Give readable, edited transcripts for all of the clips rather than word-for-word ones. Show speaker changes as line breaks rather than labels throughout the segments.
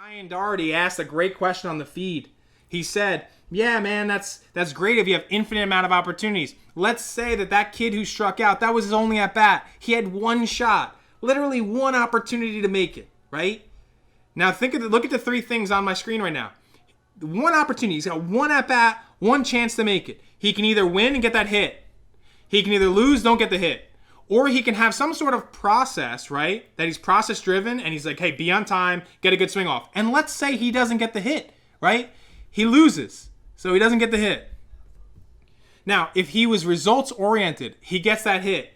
Ryan Doherty asked a great question on the feed. He said, yeah, man, that's great if you have infinite amount of opportunities. Let's say that kid who struck out, that was his only at bat. He had one shot, literally one opportunity to make it, right? Now look at the three things on my screen right now. One opportunity, he's got one at bat, one chance to make it. He can either win and get that hit. He can either lose, don't get the hit. Or he can have some sort of process, right? That he's process driven and he's like, hey, be on time, get a good swing off. And let's say he doesn't get the hit, right? He loses, so he doesn't get the hit. Now, if he was results oriented, he gets that hit.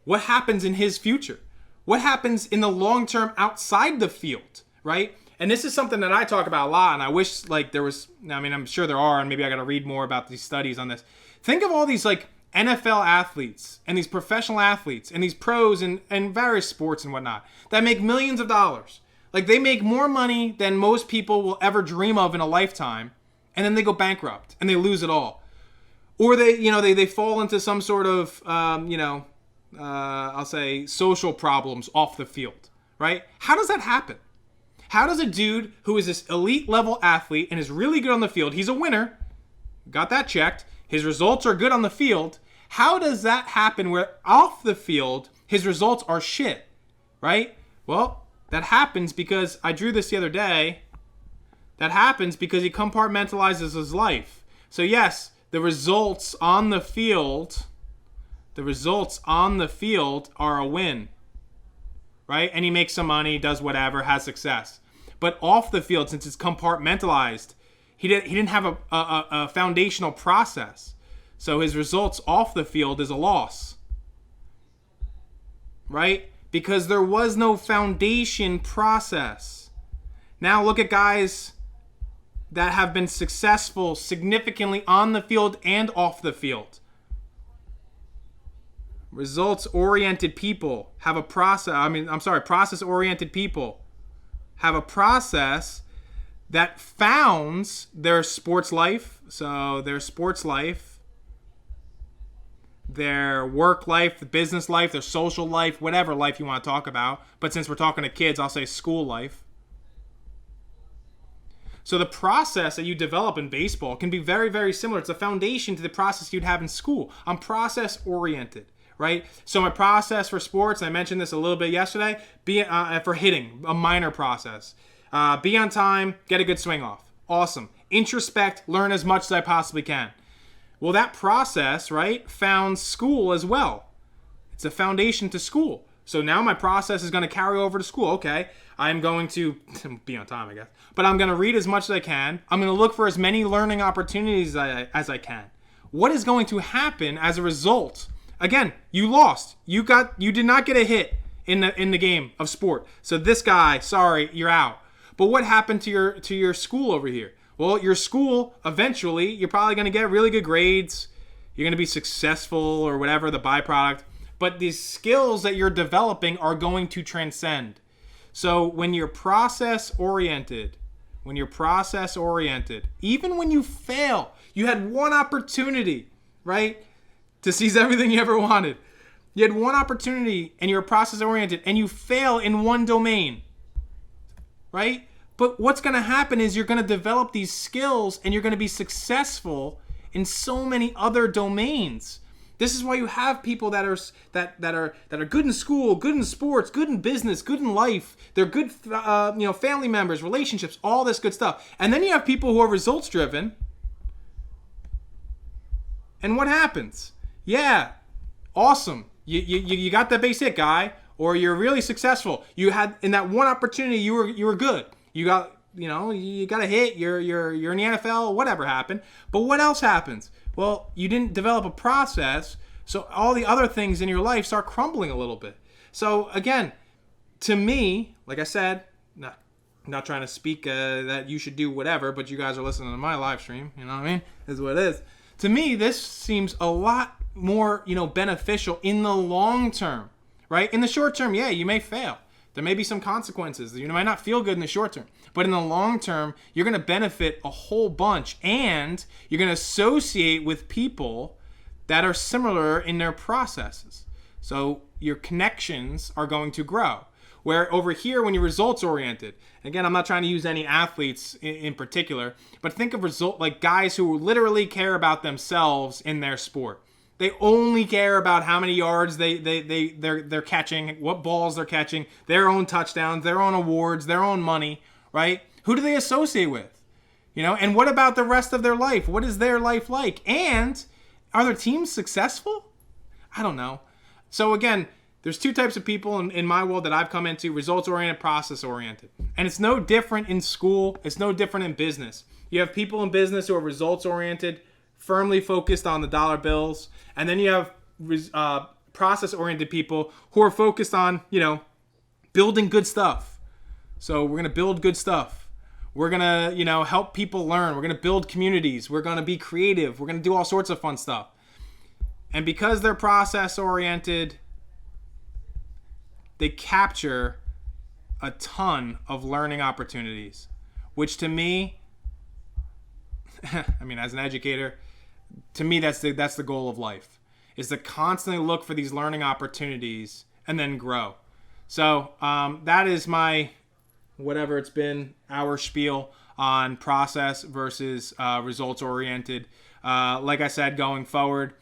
What happens in his future? What happens in the long term outside the field, right? And this is something that I talk about a lot, and I wish I'm sure there are, and maybe I got to read more about these studies on this. Think of all these NFL athletes and these professional athletes and these pros and various sports and whatnot that make millions of dollars. They make more money than most people will ever dream of in a lifetime, and then they go bankrupt and they lose it all. Or they fall into some sort of, I'll say social problems off the field, right? How does that happen? How does a dude who is this elite level athlete and is really good on the field, he's a winner, got that checked, his results are good on the field, how does that happen where off the field his results are shit, right? Well, that happens because, I drew this the other day, that happens because he compartmentalizes his life. So yes, the results on the field are a win, right? And he makes some money, does whatever, has success. But off the field, since it's compartmentalized, he didn't have a foundational process. So his results off the field is a loss, right? Because there was no foundation process. Now look at guys that have been successful significantly on the field and off the field. Process-oriented people have a process that founds their sports life. So their sports life, their work life, the business life, their social life, whatever life you want to talk about. But since we're talking to kids, I'll say school life. So the process that you develop in baseball can be very, very similar. It's a foundation to the process you'd have in school. I'm process oriented, right? So my process for sports, I mentioned this a little bit yesterday, for hitting, a minor process. Be on time, get a good swing off. Awesome. Introspect, learn as much as I possibly can. Well, that process, right, founds school as well. It's a foundation to school. So now my process is going to carry over to school. Okay, I'm going to be on time, I guess. But I'm going to read as much as I can. I'm going to look for as many learning opportunities as I can. What is going to happen as a result? Again, you lost. You did not get a hit in the game of sport. So this guy, sorry, you're out. But what happened to your school over here? Well, your school, eventually, you're probably going to get really good grades. You're going to be successful or whatever, the byproduct. But these skills that you're developing are going to transcend. So when you're process-oriented, even when you fail, you had one opportunity, right, to seize everything you ever wanted. You had one opportunity and you're process-oriented and you fail in one domain, right? But what's going to happen is you're going to develop these skills and you're going to be successful in so many other domains. This is why you have people that are good in school, good in sports, good in business, good in life. They're good, family members, relationships, all this good stuff. And then you have people who are results driven. And what happens? Yeah, awesome. You got that base hit, guy, or you're really successful. You had in that one opportunity, you were good. You got a hit. You're in the NFL. Whatever happened. But what else happens? Well, you didn't develop a process, so all the other things in your life start crumbling a little bit. So again, to me, like I said, not trying to speak that you should do whatever, but you guys are listening to my live stream. You know what I mean? Is what it is. To me, this seems a lot more, beneficial in the long term, right? In the short term, yeah, you may fail. There may be some consequences. You might not feel good in the short term. But in the long term, you're going to benefit a whole bunch. And you're going to associate with people that are similar in their processes. So your connections are going to grow. Where over here, when you're results oriented, again, I'm not trying to use any athletes in particular, but think of like guys who literally care about themselves in their sport. They only care about how many yards they're catching, what balls they're catching, their own touchdowns, their own awards, their own money, right? Who do they associate with? And what about the rest of their life? What is their life like? And are their teams successful? I don't know. So again, there's two types of people in my world that I've come into: results-oriented, process-oriented. And it's no different in school. It's no different in business. You have people in business who are results-oriented, firmly focused on the dollar bills. And then you have process-oriented people who are focused on, building good stuff. So we're going to build good stuff. We're going to, help people learn. We're going to build communities. We're going to be creative. We're going to do all sorts of fun stuff. And because they're process-oriented, they capture a ton of learning opportunities, which to me, as an educator, to me, that's the goal of life, is to constantly look for these learning opportunities and then grow. So that is my, whatever it's been, our spiel on process versus results-oriented. Like I said, going forward,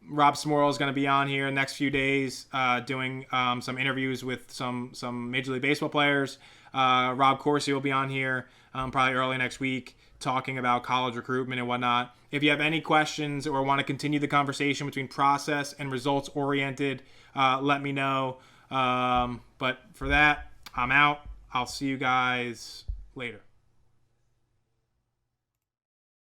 Rob Smorl is going to be on here next few days doing some interviews with some Major League Baseball players. Rob Corsi will be on here probably early next week talking about college recruitment and whatnot. If you have any questions or want to continue the conversation between process and results-oriented, let me know. But for that, I'm out. I'll see you guys later.